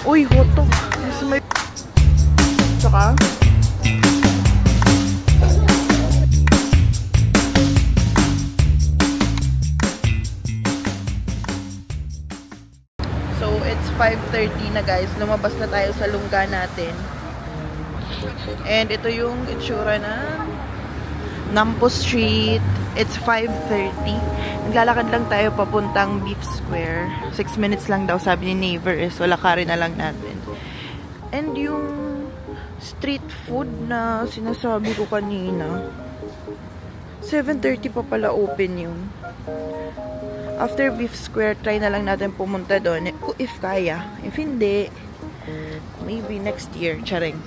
Uy, hotdog. Kasi may... Tsaka? So, it's 5:30 na guys. Lumabas na tayo sa lungga natin. And ito yung itsura na Nampo Street. It's 5:30. Naglalakad lang tayo papuntang Beef Square. 6 minutes lang daw, sabi ni Neighbor is wala ka rin na lang natin. And yung street food na sinasabi ko kanina, 7:30 pa pala open yun. After Beef Square, try na lang natin pumunta doon. If kaya. If hindi, maybe next year. Charing.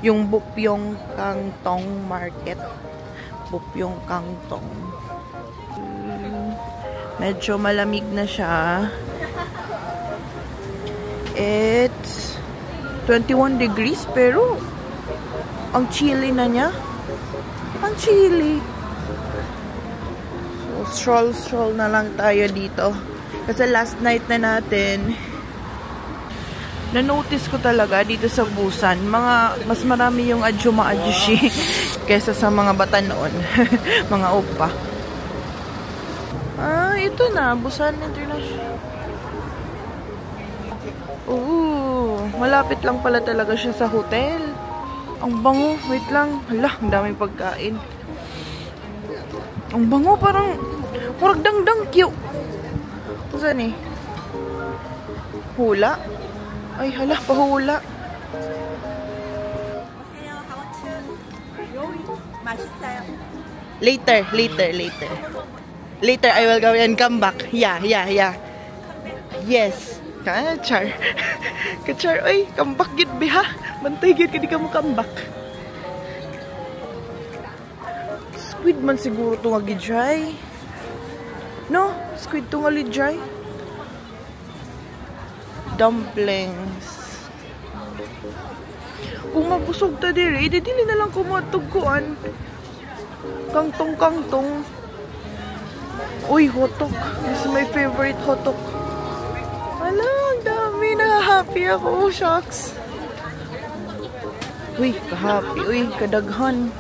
Yung Bupyong Kangtong Market. Bupyong Kangtong. Medyo malamig na siya. It's 21 degrees pero ang chilly na niya. Ang chilly. So, stroll na lang tayo dito. Kasi last night na natin, na-notice ko talaga dito sa Busan, mas marami yung adyuma-adyushi kesa sa mga bata noon. Mga opa. Ah, ito na. Busan International. Malapit lang pala talaga siya sa hotel. Ang bango. Wait lang. Hala, ang daming pagkain. Ang bango, parang dangdang cute. Saan eh? Hula? Ay, hala, pahula. Later, I will go and come back. Yeah. Yes. Kachar. Kachar, oy, come back gid biha. Bantay gid kadi ka mo come back. Squid man siguro to nga gidry. No, squid to nga dry. Dumplings. Kung mabusog ta diri, dili na lang kumatugkuan. Kangtong. Uy, hotdog. This is my favorite hotdog. Ala, ang dami. Na-happy ako. Shucks. Uy, ka-happy. Uy, kadaghan.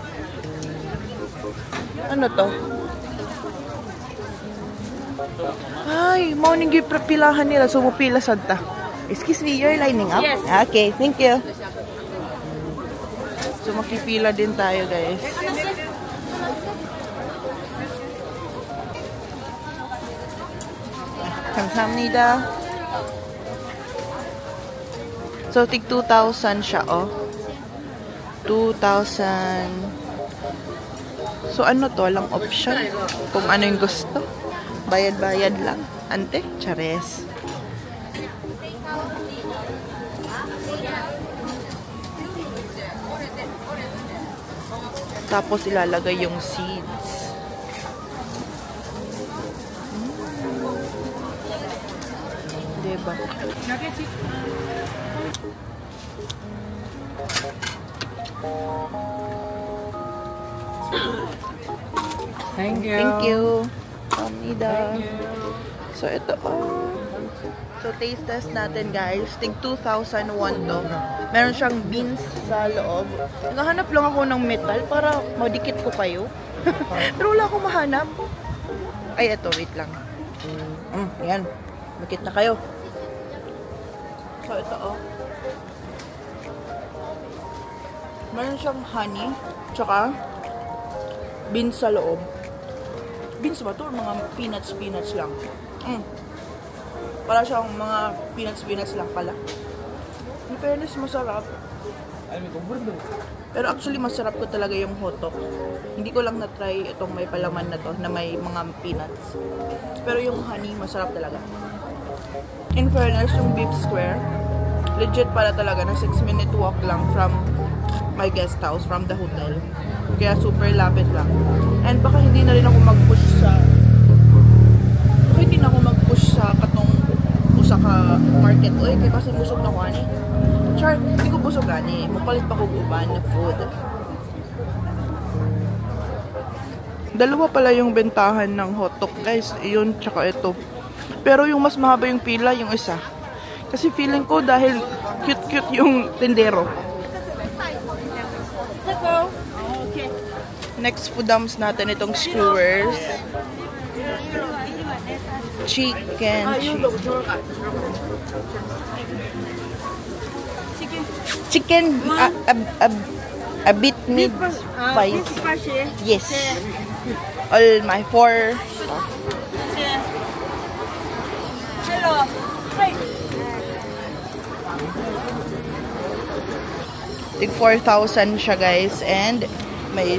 Ano to? Ay, morning yung pilahan nila. So, mapila sadta. Excuse me, you're lining up? Yes. Okay, thank you. So, makipila din tayo, guys. Kamsahamnida. So, tig 2,000 siya, oh. 2,000. So, ano to? Lang option. Kung ano yung gusto. Bayad-bayad lang. Ante, chares. Tapos, ilalagay yung seeds. Diba? Thank you. Thank you. Kamida. So, ito So, taste test natin, guys. Tig 2,001 to. Meron siyang beans sa loob. Naghahanap lang ako ng metal para madikit ko kayo. Pero wala akong mahanap. Ay, ito. Wait lang. Yan. Makit na kayo. So, ito, meron siyang honey. Tsaka, beans sa loob. Beans ba ito? Mga peanuts lang. Para siyang mga peanuts lang pala. In fairness, masarap. Pero actually, masarap ko talaga yung hotdog. Hindi ko lang na-try itong may palaman na to, na may mga peanuts. Pero yung honey, masarap talaga. In fairness, yung Beef Square, legit pala talaga na 6-minute walk lang from my guest house, from the hotel. Kaya super lapit lang. And baka hindi na rin ako mag-push sa katong Osaka market. Uy, kaya kasi busog na ko ani. Char, hindi ko busog ani. Mapalit pa ko uban na food. Dalawa pala yung bentahan ng hotdog, guys. Yun, tsaka ito. Pero yung mas mahaba yung pila, yung isa. Kasi feeling ko dahil cute-cute yung tindero. Next foodums natin itong skewers. Chicken. Chicken a bit mid spicy. Yes. All my 4. Hello. Hi. Tig 4,000 siya guys, and may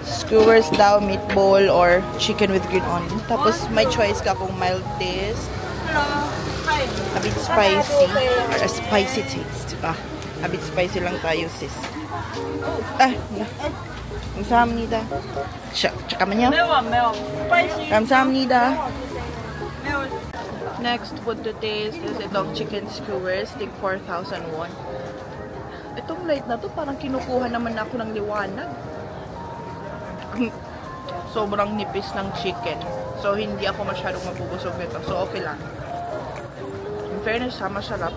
skewers daw, meatball or chicken with green onion. Tapos may choice ka kung mild taste, Hello. Hi. a bit spicy, or a spicy taste. A bit spicy lang tayo sis. 감사합니다. 잠깐만요. 매워. Spicy. 감사합니다. 매워. Next food to taste is itong chicken skewers, tig 4,000 won. Itong light na to, parang kinukuha naman ako ng liwanag. Sobrang nipis ng chicken. So, hindi ako masyadong mabubusog nito. So, okay lang. In fairness, masarap.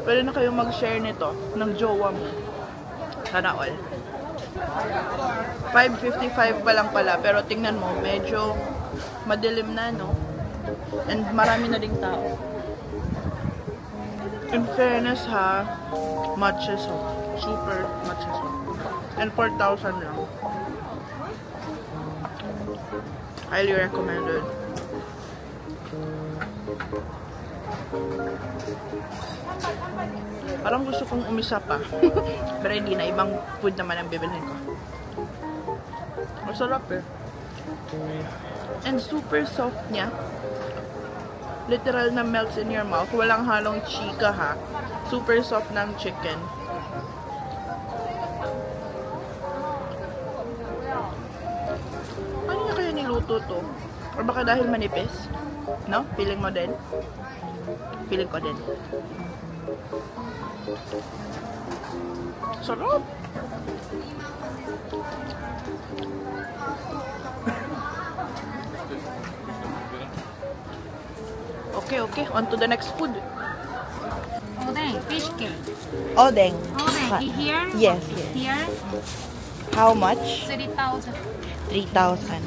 Pwede na kayo mag-share nito ng jowa mo. Sana all. 5.55 pa lang pala. Pero tingnan mo, medyo madilim na, no? And marami na ding tao. In fairness ha, matches ho. Super matches ho. And 4,000 lang. Highly recommended. Parang gusto kong umisa pa. Pero hindi na. Ibang food naman ang bibilhin ko. Masarap eh. And super soft niya. Literal na melts in your mouth. Walang halong chika ha. Super soft ng chicken. Ano niya kaya niluto to? Or baka dahil manipis? No? Feeling mo din? Feeling ko din. Sarap! Okay. On to the next food. Odeng, fish cake. Odeng. Odeng, here? Yes. Here? How much? 3,000. 3,000.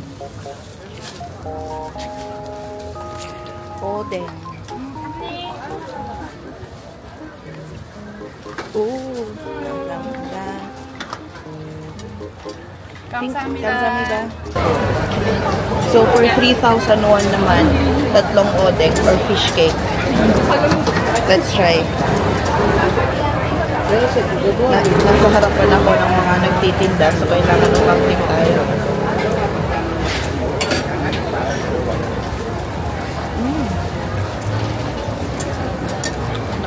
Odeng. Oh, 감사합니다. So for 3,000 won naman, tatlong odeng or fish cake. Let's try. Nasa harapan ako ng mga nagtitinda, so kailangan ng counting tayo.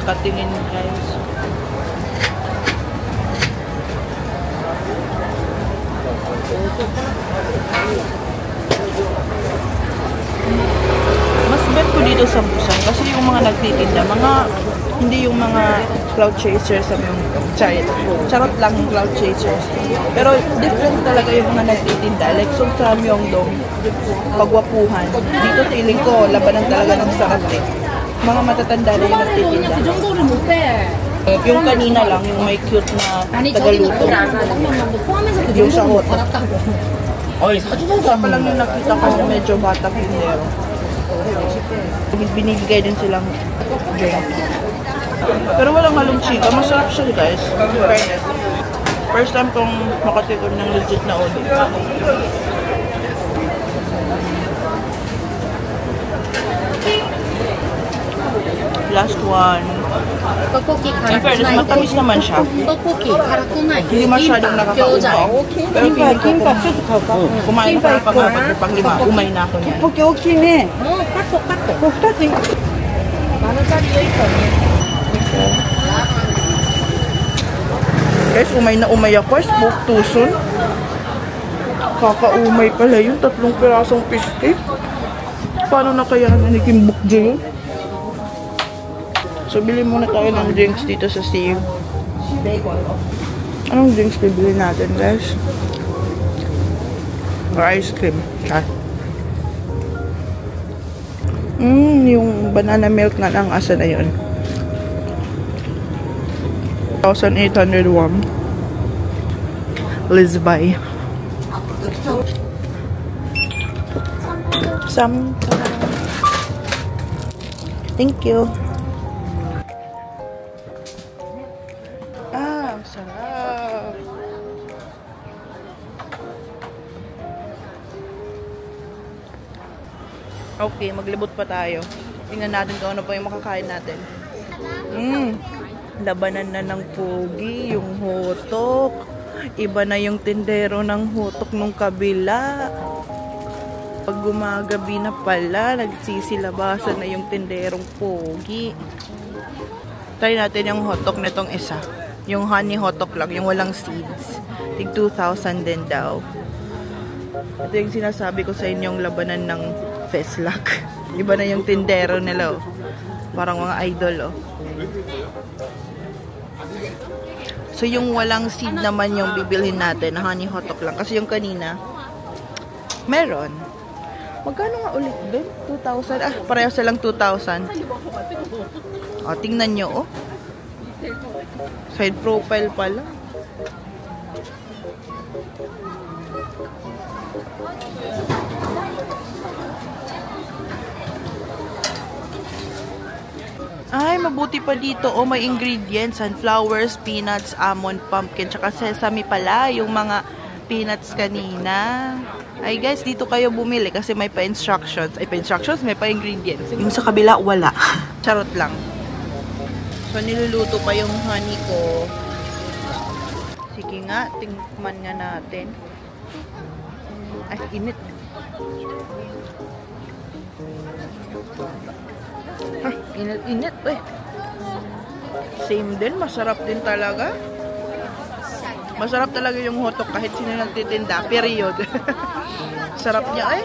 Nakatingin guys. Mas bet ko dito sa Busan kasi yung mga nagtitinda, hindi yung mga cloud chasers sa mga charot lang yung cloud chasers. Pero different talaga yung mga nagtitinda. Like so sa Myeongdong, pagwapuhan. Dito feeling ko, labanan talaga ng sarap eh. Mga matatanda na yung nagtitinda. Yung kanina lang, yung may cute na tagaluto. Yung sa hotel. Isa pa lang yung nakita ko medyo batang hindero. Binibigay din silang drink. Pero walang halong chika. Masarap siya guys. First time kong makatikim ng legit na odi. Last one. In fairness, matamis naman siya. Hindi masyadong nakakaumay. Pero feeling ko kumain ko na pag pang lima, umay na ako niyan. Guys, umay na umay ako. Smoke tuson. Kakaumay pala yung 3 pirasong fish cake. Paano na kaya nanikimbok dyan? So, bili muna tayo ng drinks dito sa Steve. Anong drinks bibili natin, guys? Or ice cream. Char. Yung banana milk nga lang, asa na yun? 1,800 won. Let's buy. Some. Thank you. Sarap. Okay, maglibot pa tayo. Tingnan natin kung ano pa yung makakain natin. Labanan na ng pogi, yung hotok. Iba na yung tindero ng hotok nung kabila. Pag gumagabi na pala, nagsisilabasan na yung tinderong pogi. Try natin yung hotok nitong isa. Yung honey hotok lang, yung walang seeds. Tig 2,000 din daw. Ito yung sinasabi ko sa inyong labanan ng Feslak. Iba na yung tindero nila, oh. Parang mga idol, oh. So, yung walang seed naman yung bibilhin natin na honey hotok lang. Kasi yung kanina, meron. Magkano nga ulit doon? 2,000? Ah, pareho silang 2,000. O, tingnan nyo, oh. Side profile pala. Ay, mabuti pa dito. Oh, may ingredients. Sunflowers, peanuts, almond, pumpkin, tsaka sesame pala. Yung mga peanuts kanina. Ay, guys, dito kayo bumili kasi may pa-instructions. Ay, pa-instructions, may pa-ingredients. Yung sa kabila, wala. Charot lang. So, niluluto pa yung honey ko. Sige nga, tingnan nga natin. Ay, init. Ah, init, eh. Same din, masarap din talaga. Masarap talaga yung hotok kahit sino nagtitinda, period. Sarap niya, eh.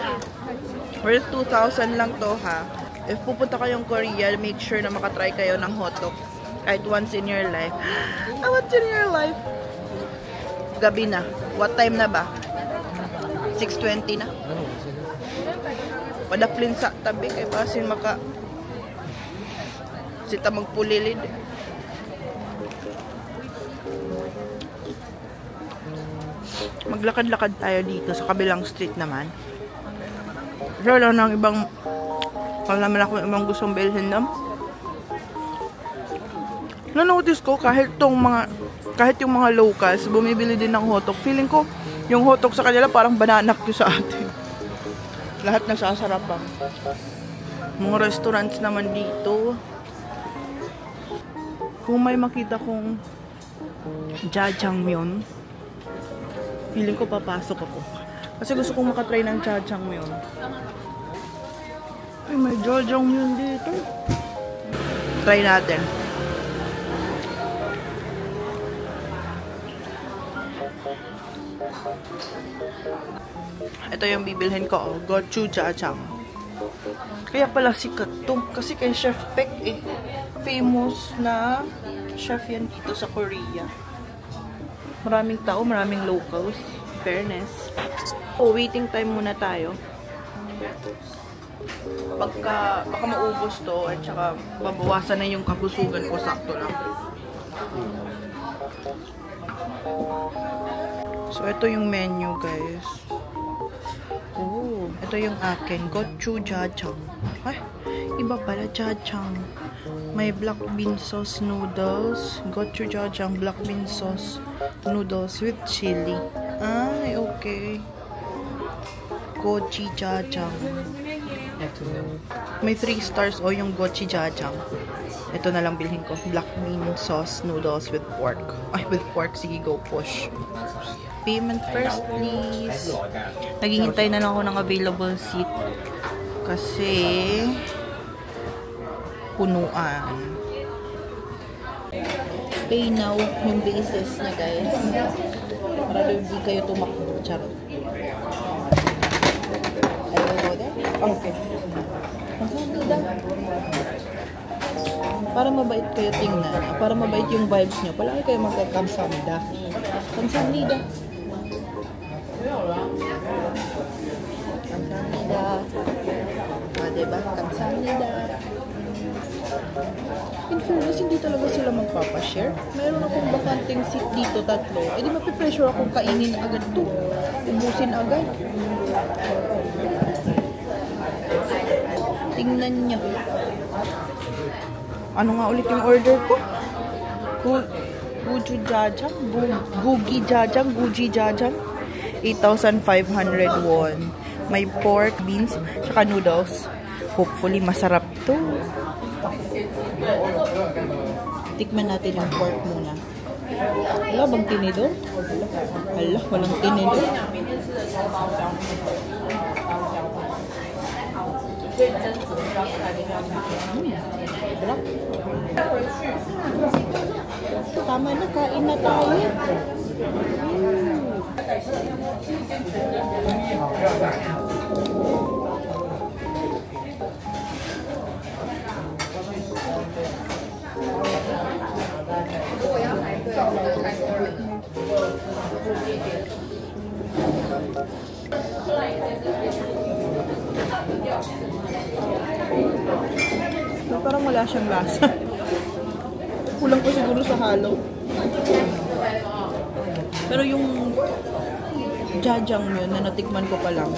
Worth 2,000 lang to, ha. If pupunta kayong Korea, make sure na makatry kayo ng hotok. Kahit once in your life. Once in your life. Gabi na. What time na ba? 6:20 na. Padaplin sa tabi kay pasin maka sita magpulilid. Maglakad-lakad tayo dito sa kabilang street naman. So, wala nang ibang wala naman ako ibang gustong bilhin na. Na-notice ko kahit yung mga locals bumibili din ng hotok. Feeling ko yung hotok sa kanila parang bananak yung sa atin. Lahat nasasarapan. Mga restaurants naman dito. Kung may makita kong jjajangmyeon, feeling ko papasok ako. Kasi gusto kong makatry ng jjajangmyeon. Ay, may jjajangmyeon dito. Try natin. Ito yung bibilhin ko, oh. Gochujajang. Kaya pala sikat to. Kasi kay Chef Peck, eh. Famous na chef yan dito sa Korea. Maraming tao, maraming locals. Fairness. Oh, waiting time muna tayo. Baka maubos to at saka babawasan na yung kabusugan ko, sakto lang. So, ito yung menu, guys. Oh, ito yung akin. Gochujajang. Ay, iba pala, jajang. May black bean sauce noodles. Gochujajang black bean sauce noodles with chili. Ay, okay. Gochujajang. May 3 stars o yung gochujajang. Ito na lang bilhin ko. Black bean sauce noodles with pork. Ay, with pork. Sige, go push. Payment first, please. Naghihintay na lang ako ng available seat. Kasi punuan. Pay now yung basis na, guys. Para hindi kayo tumakbo. Charot. Okay. Para mabait kayo tingnan. Para mabait yung vibes nyo. Palagi kayo magkakamsamida. Kamsamida. Kamsamida. Diba? diba? Kamsahamnida. In fairness, hindi talaga sila magpapashare. Mayroon akong bakanting seat dito, 3. Eh di mapipressure akong kainin agad to. Ubusin agad. Tingnan niya. Ano nga ulit yung order ko? Guji jajang? Guji jajang? 8,500 won. May pork, beans, tsaka noodles. Hopefully, masarap to. Tikman natin yung pork muna. Wala bang tinidor? Hala, walang tinidor. Tama na, kain na tayo. Parang wala siyang lasa. Kulang ko siguro sa halo. Pero yung jajang yun na natikman ko pa lang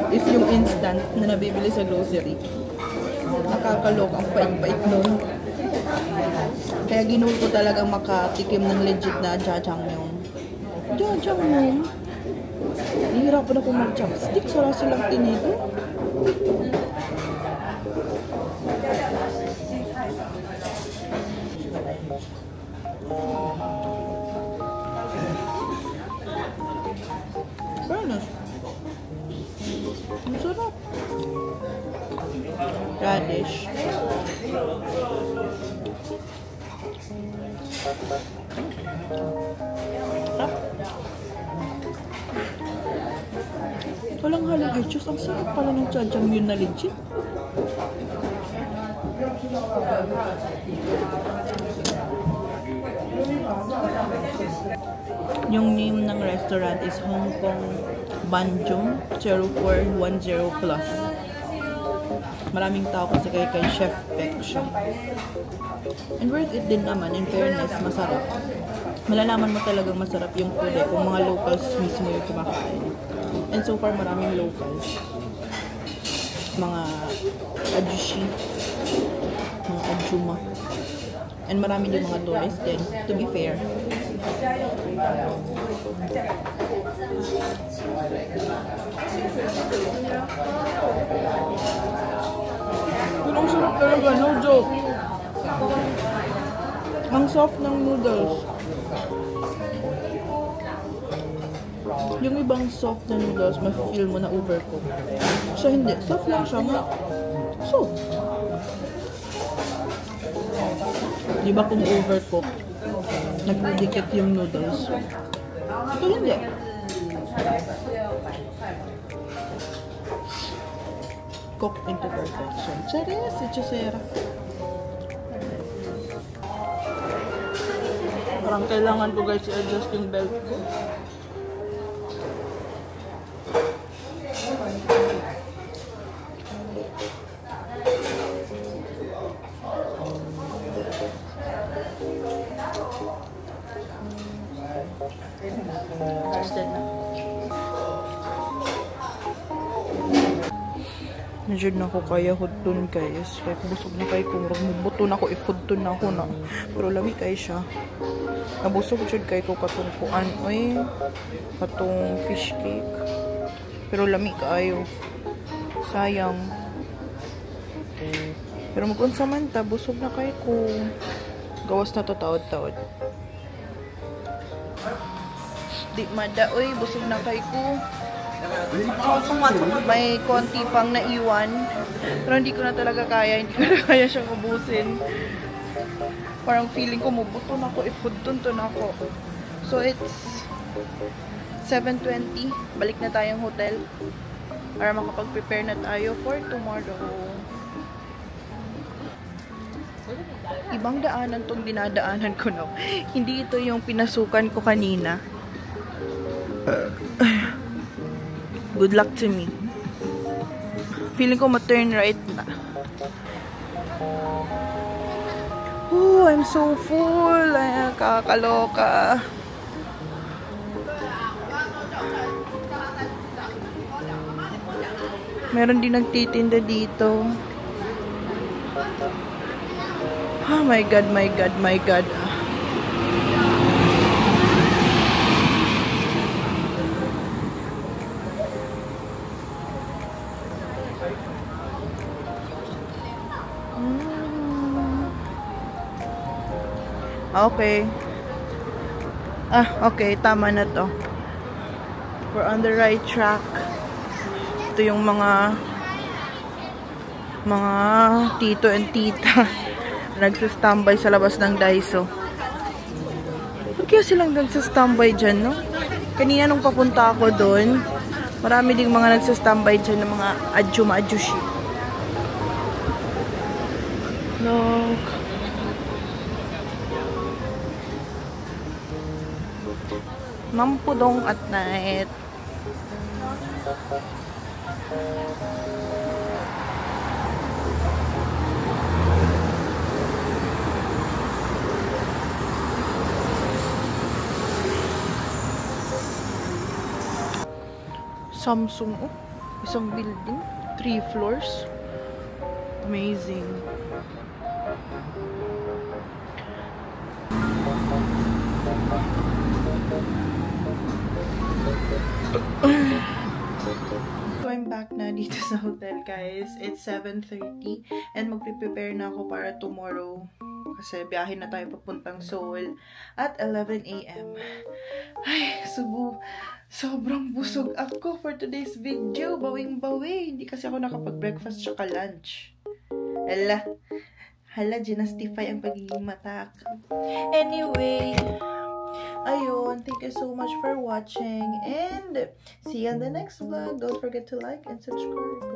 is yung instant na nabibili sa grocery. Nakakaloka, ang pait-pait nun. Kaya ginuwi ko talagang makatikim ng legit na jajang yun. Jajang yun. Nahihirapan ako mag-chopsticks. Wala silang tinito. Fairness. Ang sarap. Radish. Sarap. Walang halong edges. Ang sarap pala ng jajang yun na legit. Yung name ng restaurant is Hong Kong Banjong 0410 Plus. Maraming tao kasi kay Chef Peck siya. And worth it din naman, in fairness, masarap. Malalaman mo talagang masarap yung food kung mga locals mismo yung kumakain. And so far, maraming locals. Mga ajushi, mga ajuma. And marami din mga tourists din, to be fair. Ang sarap talaga, no joke. Ang soft ng noodles. Yung ibang soft na noodles, ma-feel mo na overcooked. Siya hindi. Soft lang siya. Soft. Di ba kung overcooked, nagdidikit yung noodles? Ito hindi. Cooked into perfection. Charis, hechicera. Parang kailangan ko guys i-adjust yung belt ko. Adjusted na. Nandiyan na ako kaya hudton guys. Kaya busog na kayo kung magbuto na ako, i-foodton na ako na. Pero lami kayo siya. Nabusog jud kayo ko katong kuan. Uy, katong fish cake. Pero lami kayo. Sayang. Pero mag-unsa man ta, busog na kayo ko. Gawas na to taod-taod. Di mada, uy, busog na kayo ko. May konti pang naiwan. Pero hindi ko na talaga kaya. Hindi ko na kaya siyang ubusin. Parang feeling ko mubuto na ako. I-foodton to na ako. So it's 7:20. Balik na tayong hotel. Para makapag-prepare na tayo for tomorrow. Ibang daanan tong dinadaanan ko na. Hindi ito yung pinasukan ko kanina. Good luck to me. Feeling ko ma-turn right na. Oh, I'm so full. Ay, kakaloka. Meron din nagtitinda dito. Oh my God, my God, my God. Okay. Okay. Tama na to. We're on the right track. Ito yung mga tito and tita nagsistambay sa labas ng Daiso. Ba't kaya silang nagsistambay dyan, no? Kanina nung papunta ako doon, marami ding mga nagsistambay dyan ng mga adjuma-adjushi. Look. Mampudong at night. Samsung, oh. Isang building. 3 floors. Amazing. So I'm back na dito sa hotel, guys. It's 7:30 and magpe-prepare na ako para tomorrow kasi biyahe na tayo papuntang Seoul at 11 AM. Ay, sobrang busog ako for today's video. Bawing-bawi. Hindi kasi ako nakapag-breakfast tsaka lunch. Hala, ginastify ang pagiging matak. Anyway, ayun, thank you so much for watching and see you on the next vlog. Don't forget to like and subscribe.